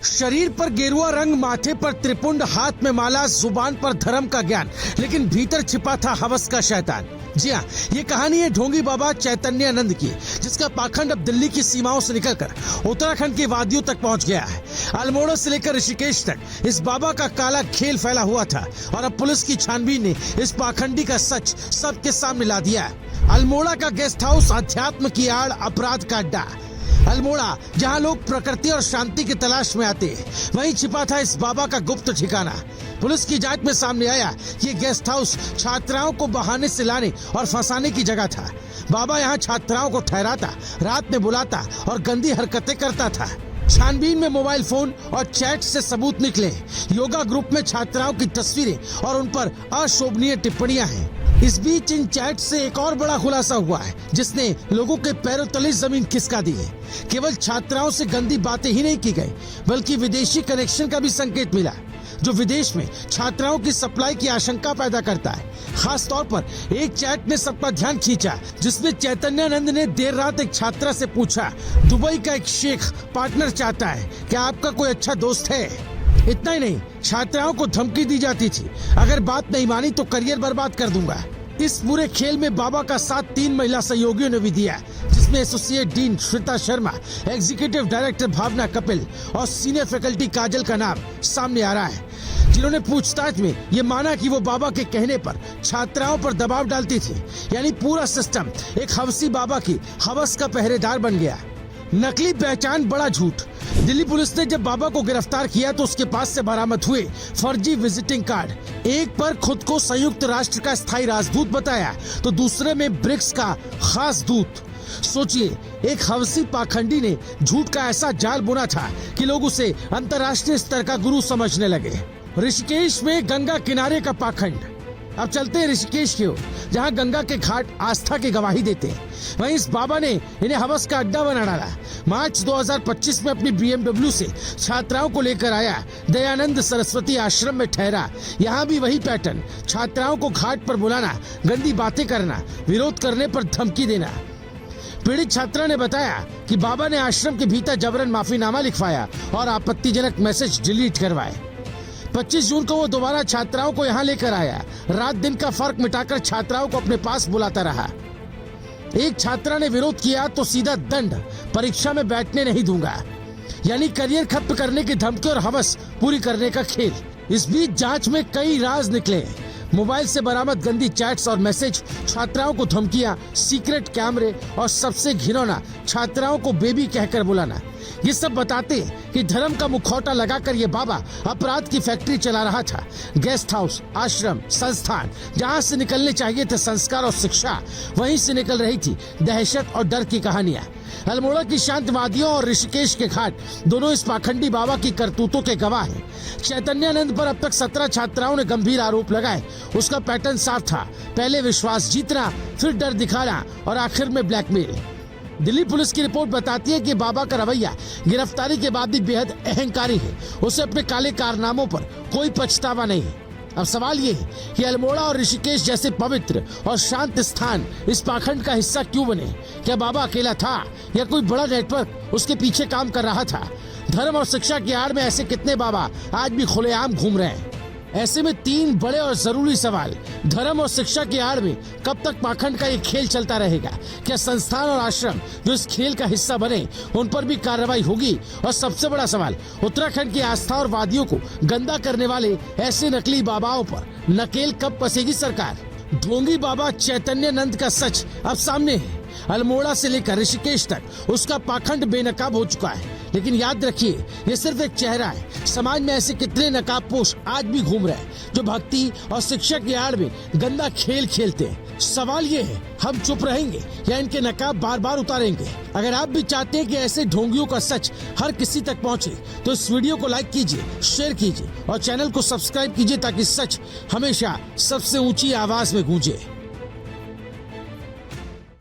शरीर पर गेरुआ रंग, माथे पर त्रिपुंड, हाथ में माला, जुबान पर धर्म का ज्ञान, लेकिन भीतर छिपा था हवस का शैतान। जी हाँ, ये कहानी है ढोंगी बाबा चैतन्यानंद की, जिसका पाखंड अब दिल्ली की सीमाओं से निकलकर उत्तराखंड की वादियों तक पहुंच गया है। अल्मोड़ा से लेकर ऋषिकेश तक इस बाबा का काला खेल फैला हुआ था और अब पुलिस की छानबीन ने इस पाखंडी का सच सबके सामने ला दिया है। अल्मोड़ा का गेस्ट हाउस अध्यात्म की आड़, अपराध का अड्डा। अल्मोड़ा, जहां लोग प्रकृति और शांति की तलाश में आते, वहीं छिपा था इस बाबा का गुप्त ठिकाना। पुलिस की जांच में सामने आया कि ये गेस्ट हाउस छात्राओं को बहाने से लाने और फंसाने की जगह था। बाबा यहाँ छात्राओं को ठहराता, रात में बुलाता और गंदी हरकतें करता था। छानबीन में मोबाइल फोन और चैट से सबूत निकले। योगा ग्रुप में छात्राओं की तस्वीरें और उन पर अशोभनीय टिप्पणियां हैं। इस बीच इन चैट से एक और बड़ा खुलासा हुआ है, जिसने लोगों के पैरों तले जमीन खिसका दी है। केवल छात्राओं से गंदी बातें ही नहीं की गई, बल्कि विदेशी कनेक्शन का भी संकेत मिला, जो विदेश में छात्राओं की सप्लाई की आशंका पैदा करता है। खास तौर पर एक चैट ने सबका ध्यान खींचा, जिसमें चैतन्यानंद ने देर रात एक छात्रा से पूछा, दुबई का एक शेख पार्टनर चाहता है, क्या आपका कोई अच्छा दोस्त है? इतना ही नहीं, छात्राओं को धमकी दी जाती थी, अगर बात नहीं मानी तो करियर बर्बाद कर दूंगा। इस पूरे खेल में बाबा का साथ 3 महिला सहयोगियों ने भी दिया, जिसमें associate dean Shweta Sharma, executive director Bhavna Kapil और सीनियर फैकल्टी काजल का नाम सामने आ रहा है, जिन्होंने पूछताछ में ये माना कि वो बाबा के कहने पर छात्राओं पर दबाव डालती थी। यानी पूरा सिस्टम एक हवसी बाबा की हवस का पहरेदार बन गया। नकली पहचान, बड़ा झूठ। दिल्ली पुलिस ने जब बाबा को गिरफ्तार किया तो उसके पास से बरामद हुए फर्जी विजिटिंग कार्ड। एक पर खुद को संयुक्त राष्ट्र का स्थायी राजदूत बताया तो दूसरे में ब्रिक्स का खास दूत। सोचिए, एक हवसी पाखंडी ने झूठ का ऐसा जाल बुना था कि लोग उसे अंतर्राष्ट्रीय स्तर का गुरु समझने लगे। ऋषिकेश में गंगा किनारे का पाखंड। अब चलते हैं ऋषिकेश की ओर, जहाँ गंगा के घाट आस्था की गवाही देते हैं। वहीं इस बाबा ने इन्हें हवस का अड्डा बना डाला। मार्च 2025 में अपनी BMW से छात्राओं को लेकर आया, दयानंद सरस्वती आश्रम में ठहरा। यहाँ भी वही पैटर्न, छात्राओं को घाट पर बुलाना, गंदी बातें करना, विरोध करने पर धमकी देना। पीड़ित छात्रा ने बताया कि बाबा ने आश्रम के भीतर जबरन माफीनामा लिखवाया और आपत्तिजनक मैसेज डिलीट करवाए। 25 जून को वो दोबारा छात्राओं को यहाँ लेकर आया। रात दिन का फर्क मिटाकर छात्राओं को अपने पास बुलाता रहा। एक छात्रा ने विरोध किया तो सीधा दंड, परीक्षा में बैठने नहीं दूंगा। यानी करियर खत्म करने की धमकी और हवस पूरी करने का खेल। इस बीच जांच में कई राज निकले। मोबाइल से बरामद गंदी चैट्स और मैसेज, छात्राओं को धमकियां, सीक्रेट कैमरे और सबसे घिनौना, छात्राओं को बेबी कहकर बुलाना। ये सब बताते कि धर्म का मुखौटा लगाकर ये बाबा अपराध की फैक्ट्री चला रहा था। गेस्ट हाउस, आश्रम, संस्थान, जहाँ से निकलने चाहिए थे संस्कार और शिक्षा, वहीं से निकल रही थी दहशत और डर की कहानियां। अल्मोड़ा की शांत वादियों और ऋषिकेश के घाट, दोनों इस पाखंडी बाबा की करतूतों के गवाह हैं। चैतन्यानंद पर अब तक 17 छात्राओं ने गंभीर आरोप लगाए। उसका पैटर्न साफ था, पहले विश्वास जीतना, फिर डर दिखाना और आखिर में ब्लैकमेल। दिल्ली पुलिस की रिपोर्ट बताती है कि बाबा का रवैया गिरफ्तारी के बाद भी बेहद अहंकारी है। उसे अपने काले कारनामों पर कोई पछतावा नहीं है। अब सवाल ये है कि अल्मोड़ा और ऋषिकेश जैसे पवित्र और शांत स्थान इस पाखंड का हिस्सा क्यों बने? क्या बाबा अकेला था या कोई बड़ा नेटवर्क उसके पीछे काम कर रहा था? धर्म और शिक्षा की आड़ में ऐसे कितने बाबा आज भी खुलेआम घूम रहे हैं? ऐसे में 3 बड़े और जरूरी सवाल। धर्म और शिक्षा की आड़ में कब तक पाखंड का ये खेल चलता रहेगा? क्या संस्थान और आश्रम जो इस खेल का हिस्सा बने, उन पर भी कार्रवाई होगी? और सबसे बड़ा सवाल, उत्तराखंड की आस्था और वादियों को गंदा करने वाले ऐसे नकली बाबाओं पर नकेल कब कसेगी सरकार? ढोंगी बाबा चैतन्यानंद का सच अब सामने है। अल्मोड़ा से लेकर ऋषिकेश तक उसका पाखंड बेनकाब हो चुका है। लेकिन याद रखिए, ये सिर्फ एक चेहरा है। समाज में ऐसे कितने नकाबपोश आज भी घूम रहे हैं, जो भक्ति और शिक्षा की आड़ में गंदा खेल खेलते हैं। सवाल ये है, हम चुप रहेंगे या इनके नकाब बार बार उतारेंगे? अगर आप भी चाहते हैं कि ऐसे ढोंगियों का सच हर किसी तक पहुंचे, तो इस वीडियो को लाइक कीजिए, शेयर कीजिए और चैनल को सब्सक्राइब कीजिए, ताकि सच हमेशा सबसे ऊंची आवाज में गूंजे।